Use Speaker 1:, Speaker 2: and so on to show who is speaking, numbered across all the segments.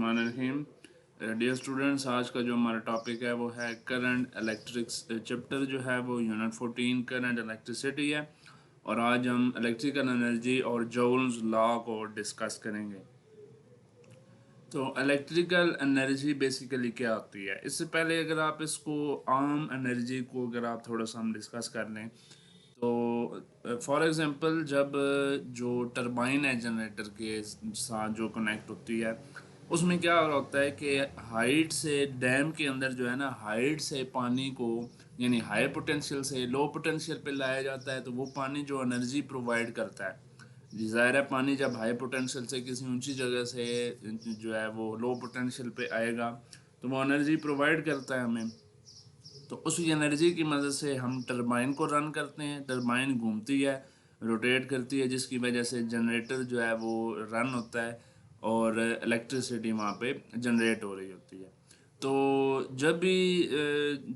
Speaker 1: बिस्मिल्लाहिर्रहमानिर्रहीम। Dear students, आज का जो हमारा टॉपिक है वो है करंट इलेक्ट्रिक्स। चैप्टर जो है वो यूनिट 14 करंट इलेक्ट्रिसिटी है और आज हम इलेक्ट्रिकल एनर्जी और जूल्स लॉ को डिस्कस करेंगे। तो इलेक्ट्रिकल एनर्जी बेसिकली क्या होती है, इससे पहले अगर आप इसको आम एनर्जी को अगर आप थोड़ा सा हम डिस्कस कर लें तो फॉर एग्ज़ाम्पल जब जो टरबाइन है जनरेटर के साथ जो कनेक्ट होती है उसमें क्या होता है कि हाइट से डैम के अंदर जो है ना हाइट से पानी को यानी हाई पोटेंशियल से लो पोटेंशियल पे लाया जाता है। तो वो पानी जो एनर्जी प्रोवाइड करता है, ज़ाहिर है पानी जब हाई पोटेंशियल से किसी ऊंची जगह से जो है वो लो पोटेंशियल पे आएगा तो वो एनर्जी प्रोवाइड करता है हमें। तो उस एनर्जी की मदद से हम टरबाइन को रन करते हैं। टरबाइन घूमती है, रोटेट करती है, जिसकी वजह से जनरेटर जो है वो रन होता है और इलेक्ट्रिसिटी वहाँ पे जनरेट हो रही होती है। तो जब भी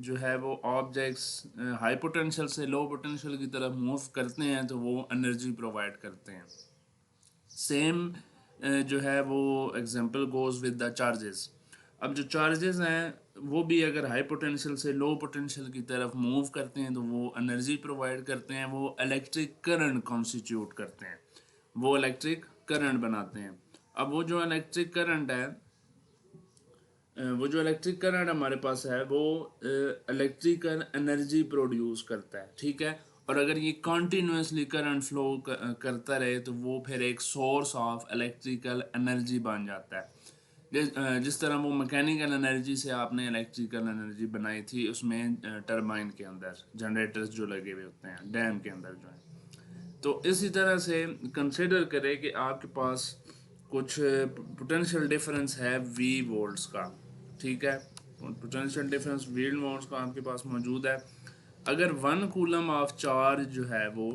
Speaker 1: जो है वो ऑब्जेक्ट्स हाई पोटेंशियल से लो पोटेंशियल की तरफ मूव करते हैं तो वो एनर्जी प्रोवाइड करते हैं। सेम जो है वो example goes with the charges. अब जो चार्जेस हैं वो भी अगर हाई पोटेंशियल से लो पोटेंशियल की तरफ मूव करते हैं तो वो एनर्जी प्रोवाइड करते हैं, वो इलेक्ट्रिक करंट कॉन्स्टिट्यूट करते हैं, वो इलेक्ट्रिक करंट बनाते हैं। अब वो जो इलेक्ट्रिक करंट है हमारे पास है वो इलेक्ट्रिकल एनर्जी प्रोड्यूस करता है, ठीक है। और अगर ये कॉन्टीन्यूसली करंट फ्लो करता रहे तो वो फिर एक सोर्स ऑफ इलेक्ट्रिकल एनर्जी बन जाता है। जिस तरह वो मैकेनिकल एनर्जी से आपने इलेक्ट्रिकल एनर्जी बनाई थी उसमें टरबाइन के अंदर जनरेटर्स जो लगे हुए होते हैं डैम के अंदर जो है। तो इसी तरह से कंसिडर करें कि आपके पास कुछ पोटेंशियल डिफरेंस है वी वोल्ट्स का, ठीक है। पोटेंशियल डिफरेंस वी वोल्ट्स का आपके पास मौजूद है। अगर 1 कूलम ऑफ चार्ज जो है वो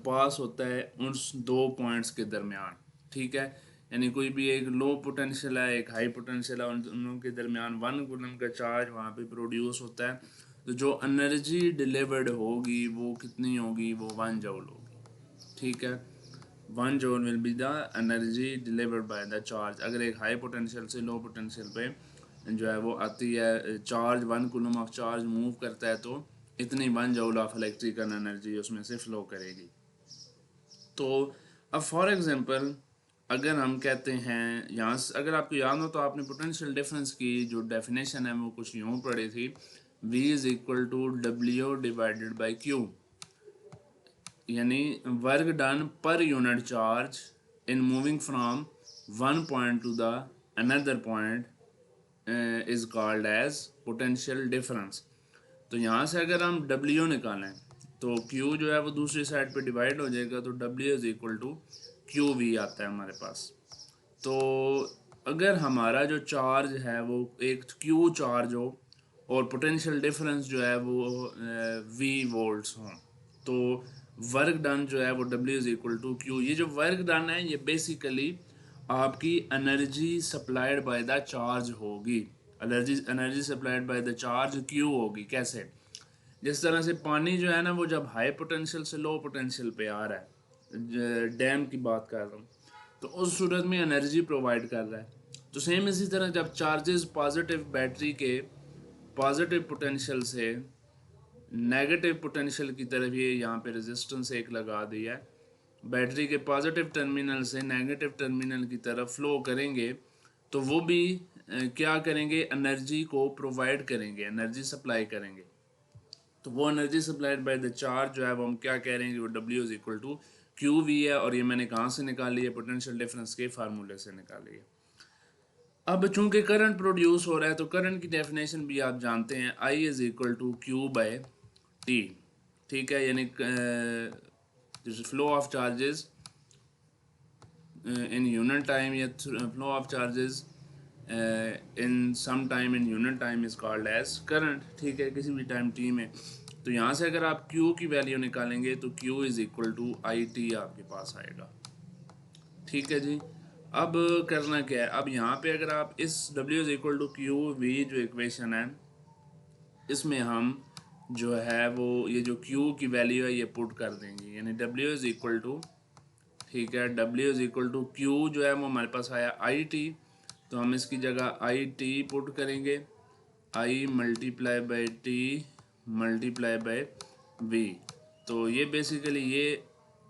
Speaker 1: पास होता है उन दो पॉइंट्स के दरमियान, ठीक है। यानी कोई भी एक लो पोटेंशियल है एक हाई पोटेंशियल है, उन दोनों के दरमियान 1 कूलम का चार्ज वहाँ पे प्रोड्यूस होता है। तो जो एनर्जी डिलीवर्ड होगी वो कितनी होगी, वो 1 जूल होगी, ठीक है। 1 joule will be the energy delivered by the charge. अगर एक हाई पोटेंशियल से लो पोटेंशियल पे जो है वो आती है charge, 1 coulomb of charge move करता है तो इतनी 1 जूल ऑफ इलेक्ट्रिकल एनर्जी उसमें से फ्लो करेगी। तो अब फॉर एग्जांपल अगर हम कहते हैं यहाँ से, अगर आपको याद हो तो आपने पोटेंशियल डिफरेंस की जो डेफिनेशन है वो कुछ यूँ पढ़ी थी, V is equal to W divided by Q, यानी work done per unit charge in moving from one point to the another point is called as potential difference. तो यहाँ से अगर हम W निकालें तो Q जो है वो दूसरी साइड पे डिवाइड हो जाएगा, तो W is equal to QV आता है हमारे पास। तो अगर हमारा जो चार्ज है वो एक Q चार्ज हो और पोटेंशियल डिफरेंस जो है वो V वोल्ट्स हों तो वर्क डन जो है वो W is equal to Q। ये जो वर्क डन है ये बेसिकली आपकी energy supplied by the charge होगी। Energy supplied by the charge Q होगी। कैसे? जिस तरह से पानी जो है ना वो जब हाई पोटेंशियल से लो पोटेंशियल पे आ रहा है, डैम की बात कर रहा हूँ, तो उस सूरत में एनर्जी प्रोवाइड कर रहा है। तो सेम इसी तरह जब चार्जेस पॉजिटिव बैटरी के पॉजिटिव पोटेंशियल से नेगेटिव पोटेंशियल की तरफ, ये यहाँ पे रेजिस्टेंस एक लगा दिया है, बैटरी के पॉजिटिव टर्मिनल से नेगेटिव टर्मिनल की तरफ फ्लो करेंगे तो वो भी क्या करेंगे, एनर्जी को प्रोवाइड करेंगे, एनर्जी सप्लाई करेंगे। तो वो energy supplied by the charge जो है वो हम क्या कह रहे हैं कि वो W is equal to QV है। और ये मैंने कहाँ से निकाली है, पोटेंशियल डिफरेंस के फार्मूले से निकाली है। अब चूंकि करंट प्रोड्यूस हो रहा है तो करंट की डेफिनेशन भी आप जानते हैं, I is equal to Q by T, ठीक है। यानी flow of charges in unit time या flow of charges in some time in unit time is called as current, ठीक है, किसी भी टाइम t में। तो यहाँ से अगर आप Q की वैल्यू निकालेंगे तो Q is equal to IT आपके पास आएगा, ठीक है जी। अब करना क्या है, अब यहाँ पे अगर आप इस W is equal to QV जो इक्वेशन है इसमें हम जो है वो ये जो Q की वैल्यू है ये पुट कर देंगे, यानी W इज इक्वल टू, ठीक है, W is equal to Q जो है वो हमारे पास आया IT तो हम इसकी जगह आई टी पुट करेंगे, I multiply by T multiply by V. तो ये बेसिकली ये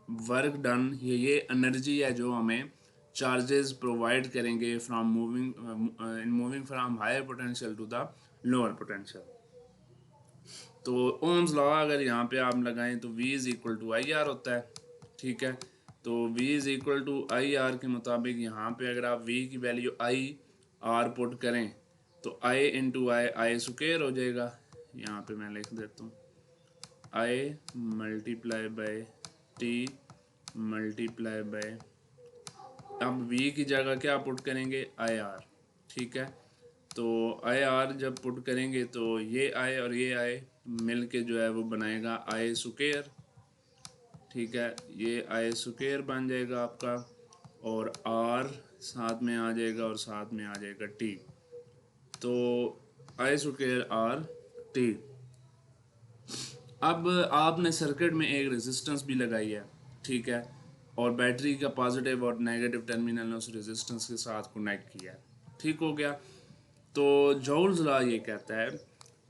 Speaker 1: वर्क डन, ये एनर्जी है जो हमें चार्जेस प्रोवाइड करेंगे from moving from higher potential to the lower potential. तो ओम्स लॉ अगर यहाँ पे आप लगाएं तो V is equal to I R होता है, ठीक है। तो V is equal to I R के मुताबिक यहाँ पे अगर आप V की वैल्यू आई आर पुट करें तो I इंटू आई स्क्वायर हो जाएगा। यहाँ पे मैं लिख देता हूँ I multiply by T multiply by, अब V की जगह क्या पुट करेंगे आई आर, ठीक है। तो आई आर जब पुट करेंगे तो ये आई और ये आई मिल के जो है वो बनाएगा आई स्क्वायर, ठीक है। ये आई स्क्वायर बन जाएगा आपका, और आर साथ में आ जाएगा और साथ में आ जाएगा टी। तो आई स्क्वायर आर टी। अब आपने सर्किट में एक रेजिस्टेंस भी लगाई है, ठीक है, और बैटरी का पॉजिटिव और नेगेटिव टर्मिनल ने उस रेजिस्टेंस के साथ कनेक्ट किया है, ठीक हो गया। तो जॉल्स लॉ ये कहता है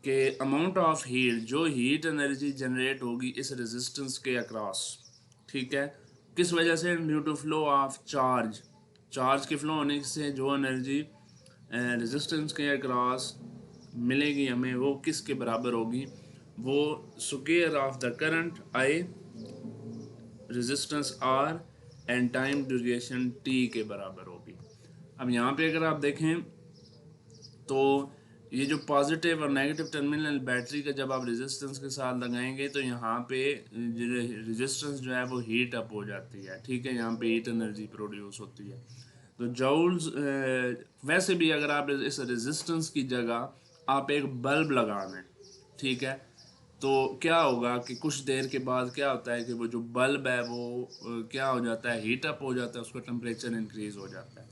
Speaker 1: कि अमाउंट ऑफ हीट, जो हीट एनर्जी जनरेट होगी इस रेजिस्टेंस के अक्रॉस, ठीक है, किस वजह से, due to flow of charge, charge के फ्लो होने से जो एनर्जी रेजिस्टेंस के अक्रॉस मिलेगी हमें वो किसके बराबर होगी, वो square of the current I, resistance R and time duration T के बराबर होगी। अब यहाँ पे अगर आप देखें तो ये जो पॉजिटिव और नेगेटिव टर्मिनल बैटरी का जब आप रेजिस्टेंस के साथ लगाएंगे तो यहाँ पे रेजिस्टेंस जो है वो हीट अप हो जाती है, ठीक है, यहाँ पे हीट एनर्जी प्रोड्यूस होती है। तो जॉल्स, वैसे भी अगर आप इस रेजिस्टेंस की जगह आप एक बल्ब लगा दें, ठीक है, तो क्या होगा कि कुछ देर के बाद क्या होता है कि वो जो बल्ब है वो क्या हो जाता है, हीट अप हो जाता है, उसका टेम्परेचर इंक्रीज हो जाता है।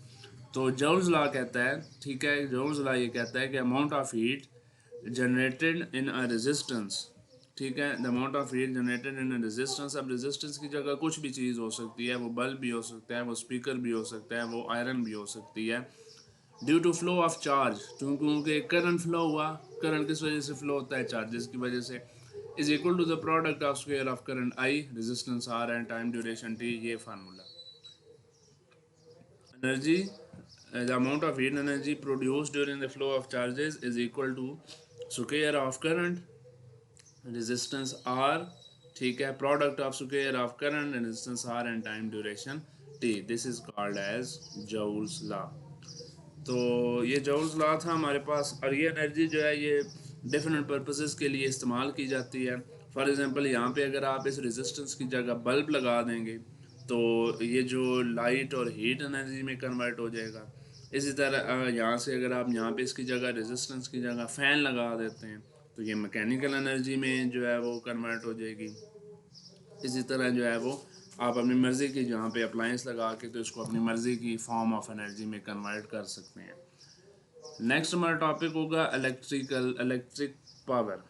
Speaker 1: तो जॉल्स लॉ कहता है, ठीक है, जॉल्स लॉ ये कहता है कि amount of heat generated in a resistance, ठीक है, the amount of heat generated in a resistance. अब रेजिस्टेंस की जगह कुछ भी चीज़ हो सकती है, वो बल्ब भी हो सकता है, वो स्पीकर भी हो सकता है, वो आयरन भी हो सकती है, due to flow of charge, क्योंकि करंट फ्लो हुआ, करंट किस वजह से फ्लो होता है, चार्जेस की वजह से, is equal to the product of square of current I, resistance R and time duration T. ये formula energy, the amount of heat energy produced during the flow of charges is equal to square of current, resistance R, ठीक है, product of square of current, resistance R and time duration T. This is called as Joule's law. तो ये joules law था हमारे पास, और ये energy जो है ये डिफरेंट पर्पसेस के लिए इस्तेमाल की जाती है। फॉर एग्जांपल यहाँ पे अगर आप इस रेजिस्टेंस की जगह बल्ब लगा देंगे तो ये जो लाइट और हीट एनर्जी में कन्वर्ट हो जाएगा। इसी तरह यहाँ से अगर आप यहाँ पे इसकी जगह रेजिस्टेंस की जगह फ़ैन लगा देते हैं तो ये मैकेनिकल एनर्जी में जो है वो कन्वर्ट हो जाएगी। इसी तरह जो है वो आप अपनी मर्ज़ी की जहाँ पे अप्लायंस लगा के तो इसको अपनी मर्ज़ी की फॉर्म ऑफ एनर्जी में कन्वर्ट कर सकते हैं। नेक्स्ट हमारा टॉपिक होगा इलेक्ट्रिक पावर।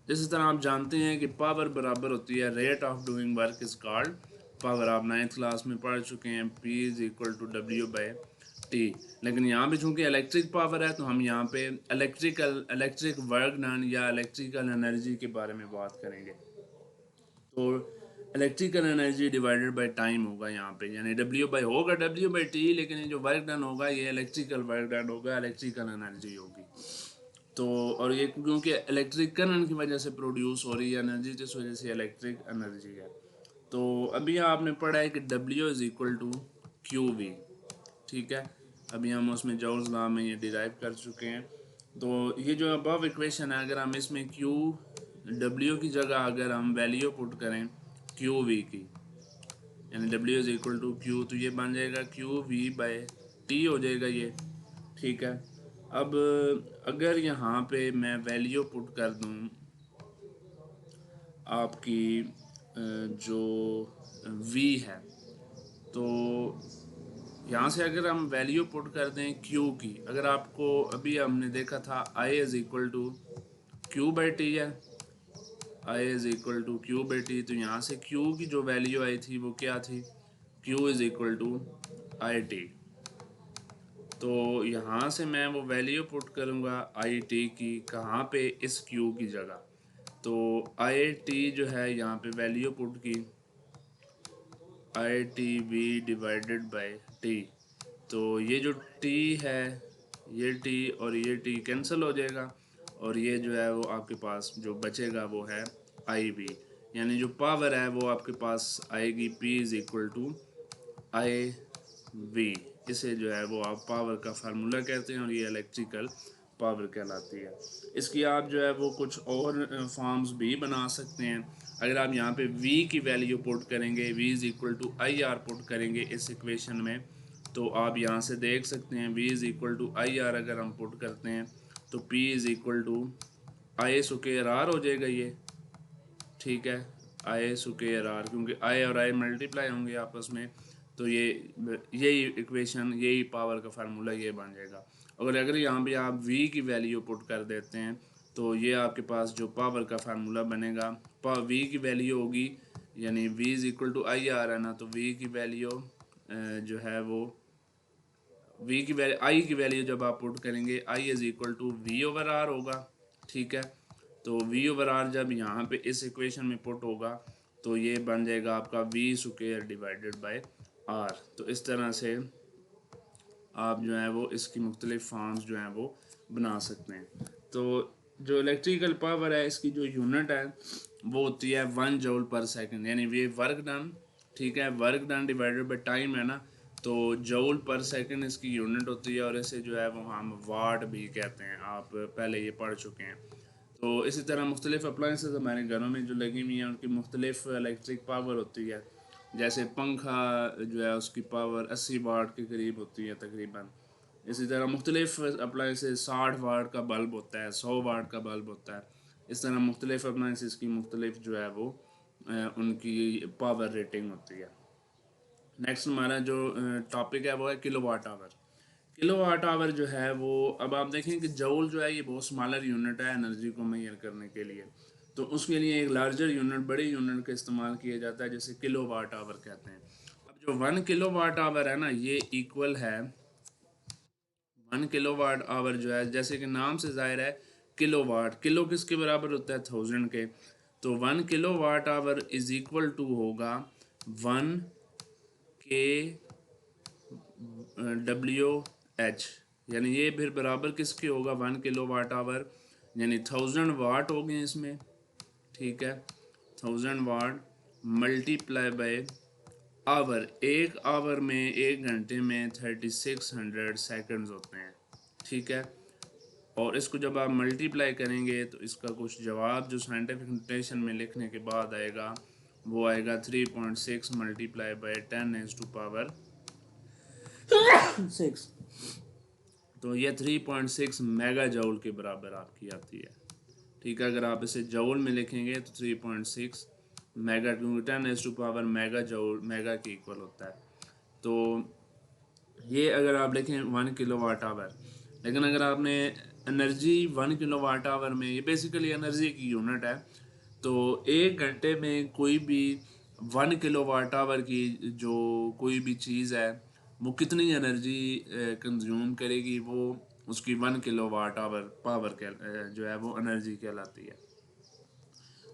Speaker 1: इसी तरह आप जानते हैं कि पावर बराबर होती है rate of doing work is called power. आप 9th क्लास में पढ़ चुके हैं, P is equal to W by T. लेकिन यहाँ पे चूँकि इलेक्ट्रिक पावर है तो हम यहाँ पे इलेक्ट्रिक वर्क डन या इलेक्ट्रिकल एनर्जी के बारे में बात करेंगे। तो electrical energy divided by time होगा यहाँ पे, यानी W बाई होगा W बाई टी, लेकिन ये जो वर्क डन होगा ये इलेक्ट्रिकल वर्क डन होगा, इलेक्ट्रिकल एनर्जी होगी। तो और ये क्योंकि इलेक्ट्रिक करंट की वजह से प्रोड्यूस हो रही है एनर्जी, जिस वजह से इलेक्ट्रिक एनर्जी है। तो अभी आपने पढ़ा है कि W is equal to Q V, ठीक है, अभी हम उसमें जॉल्स लॉ में ये डिराइव कर चुके हैं। तो ये जो अबव इक्वेशन है, अगर हम इसमें क्यू W की जगह अगर हम वैल्यू पुट करें क्यू वी की, यानी W is equal to Q, तो ये बन जाएगा क्यू वी बाई टी हो जाएगा ये, ठीक है। अब अगर यहाँ पे मैं वैल्यू पुट कर दूँ आपकी जो V है, तो यहाँ से अगर हम वैल्यू पुट कर दें Q की, अगर आपको अभी हमने देखा था I is equal to Q by T है, I is equal to Q by T, तो यहाँ से Q की जो वैल्यू आई थी वो क्या थी, Q is equal to I T. तो यहाँ से मैं वो वैल्यू पुट करूँगा आई टी की, कहाँ पे, इस क्यू की जगह। तो आई टी जो है यहाँ पे वैल्यू पुट की I T V divided by T. तो ये जो टी है, ये टी और ये टी कैंसिल हो जाएगा, और ये जो है वो आपके पास जो बचेगा वो है आई वी, यानी जो पावर है वो आपके पास आएगी P is equal to I V. इसे जो है वो आप पावर का फार्मूला कहते हैं, और ये इलेक्ट्रिकल पावर कहलाती है। इसकी आप जो है वो कुछ और फॉर्म्स भी बना सकते हैं। अगर आप यहाँ पे v की वैल्यू पुट करेंगे, v is equal to I R put करेंगे इस इक्वेशन में, तो आप यहाँ से देख सकते हैं v is equal to I R अगर हम पुट करते हैं तो p is equal to I square R हो जाएगा ये, ठीक है, आई स्क्वायर आर, क्योंकि आई और आई मल्टीप्लाई होंगे आपस में, तो ये यही इक्वेशन, यही पावर का फार्मूला ये बन जाएगा। अगर यहाँ पे आप v की वैल्यू पुट कर देते हैं तो ये आपके पास जो पावर का फार्मूला बनेगा, v की वैल्यू होगी, यानी v is equal to I R है ना, तो v की वैल्यू जो है वो v की वैल्यू, आई की वैल्यू जब आप पुट करेंगे I is equal to V over R होगा, ठीक है। तो v ओवर आर जब यहाँ पे इस इक्वेशन में पुट होगा तो ये बन जाएगा आपका v square divided by r। तो इस तरह से आप जो है वो इसकी मुख्तलिफ फॉर्म्स जो हैं वो बना सकते हैं। तो जो इलेक्ट्रिकल पावर है इसकी जो यूनिट है वो होती है 1 जूल पर सेकंड, यानी ये वर्क डन, ठीक है, work done divided by time है ना, तो जूल पर सेकंड इसकी यूनिट होती है, और इसे जो है वो हम वाट भी कहते हैं, आप पहले ये पढ़ चुके हैं। तो इसी तरह मुख्तलिफ अप्लाइंसेस हमारे घरों में जो लगी हुई हैं उनकी मुख्तलिफ इलेक्ट्रिक पावर होती है। जैसे पंखा जो है उसकी पावर 80 वाट के करीब होती है तकरीबन। इसी तरह मुख्तलिफ अप्लाइंसेस 60 वाट का बल्ब होता है, 100 वाट का बल्ब होता है। इस तरह मुख्तलिफ अप्लाइंसेस की मुख्तलिफ जो है वो उनकी पावर रेटिंग होती है। नेक्स्ट हमारा जो टॉपिक है वो है kilowatt hour. Kilowatt hour जो है वो, अब आप देखें कि जूल जो है ये बहुत स्मॉलर यूनिट है एनर्जी को मेजर करने के लिए, तो उसके लिए एक लार्जर यूनिट, बड़ी यूनिट का इस्तेमाल किया जाता है जिसे किलो वाट आवर कहते हैं। अब जो 1 किलो वाट आवर है ना, ये इक्वल है 1 किलो वाट आवर जो है, जैसे कि नाम से जाहिर है किलो वाट, किलो किसके बराबर होता है, 1000 के। तो 1 kilowatt hour is equal to होगा 1 के WH, यानी ये फिर बराबर किसके होगा, 1 किलो वाट आवर, यानी 1000 वाट हो गए इसमें, ठीक है, 1000 वाट मल्टीप्लाई बाय आवर। एक आवर में, एक घंटे में 3600 सेकंड्स होते हैं, ठीक है। और इसको जब आप मल्टीप्लाई करेंगे तो इसका कुछ जवाब जो साइंटिफिक नोटेशन में लिखने के बाद आएगा वो आएगा 3.6 मल्टीप्लाई बाय 10⁻⁶। तो ये 3.6 मेगा जूल के बराबर आपकी आती है, ठीक है। अगर आप इसे जूल में लिखेंगे तो 3.6 मेगा, क्योंकि 10⁻⁴ मेगा जूल मेगा के इक्वल होता है। तो ये अगर आप लिखें 1 किलो वाट आवर, लेकिन अगर आपने एनर्जी 1 किलो वाट आवर में, ये बेसिकली एनर्जी की यूनिट है, तो एक घंटे में कोई भी 1 किलो वाट आवर की जो कोई भी चीज़ है वो कितनी एनर्जी कंज्यूम करेगी, वो उसकी 1 किलो वाट आवर पावर जो है वो एनर्जी कहलाती है।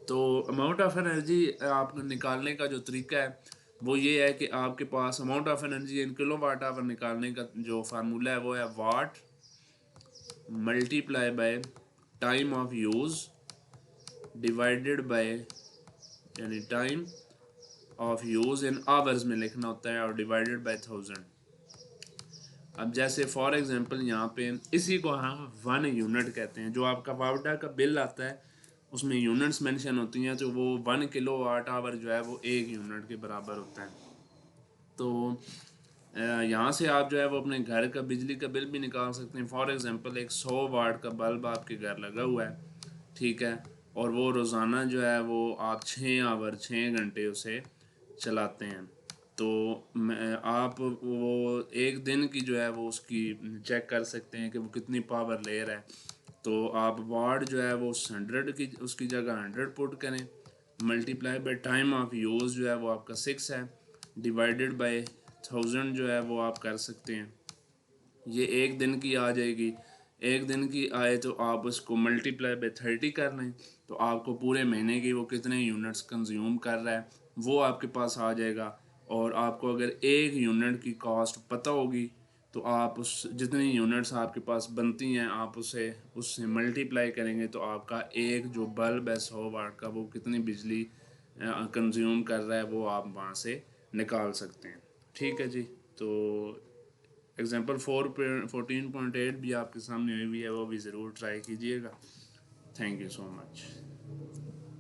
Speaker 1: तो अमाउंट ऑफ एनर्जी आप निकालने का जो तरीका है वो ये है कि आपके पास amount of energy in kilowatt hour निकालने का जो फार्मूला है वो है watt multiply by time of use divided by, यानी time of use in hours में लिखना होता है, और डिवाइडेड बाय 1000। अब जैसे फॉर एग्जांपल यहाँ पे इसी को हम 1 यूनिट कहते हैं। जो आपका पाउडर का बिल आता है उसमें यूनिट्स मेंशन होती हैं, तो वो 1 किलो वाट आवर जो है वो 1 यूनिट के बराबर होता है। तो यहाँ से आप जो है वो अपने घर का बिजली का बिल भी निकाल सकते हैं। फॉर एग्जांपल एक 100 वाट का बल्ब आपके घर लगा हुआ है, ठीक है, और वो रोज़ाना जो है वो आप 6 घंटे उसे चलाते हैं, तो आप वो एक दिन की जो है वो उसकी चेक कर सकते हैं कि वो कितनी पावर ले रहा है। तो आप वाट जो है वो 100 की उसकी जगह 100 पुट करें, multiply by time of use जो है वो आपका 6 है, डिवाइडेड बाय 1000 जो है वो आप कर सकते हैं, ये एक दिन की आ जाएगी। एक दिन की आए तो आप उसको मल्टीप्लाई बाय 30 कर लें, तो आपको पूरे महीने की वो कितने यूनिट्स कंज्यूम कर रहा है वो आपके पास आ जाएगा। और आपको अगर एक यूनिट की कॉस्ट पता होगी तो आप उस जितनी यूनिट्स आपके पास बनती हैं आप उसे उससे मल्टीप्लाई करेंगे, तो आपका एक जो बल्ब है 100 वाट का वो कितनी बिजली कंज्यूम कर रहा है वो आप वहाँ से निकाल सकते हैं। ठीक है जी। तो एग्जाम्पल 14.8 भी आपके सामने हुई है, वो भी ज़रूर ट्राई कीजिएगा। Thank you so much.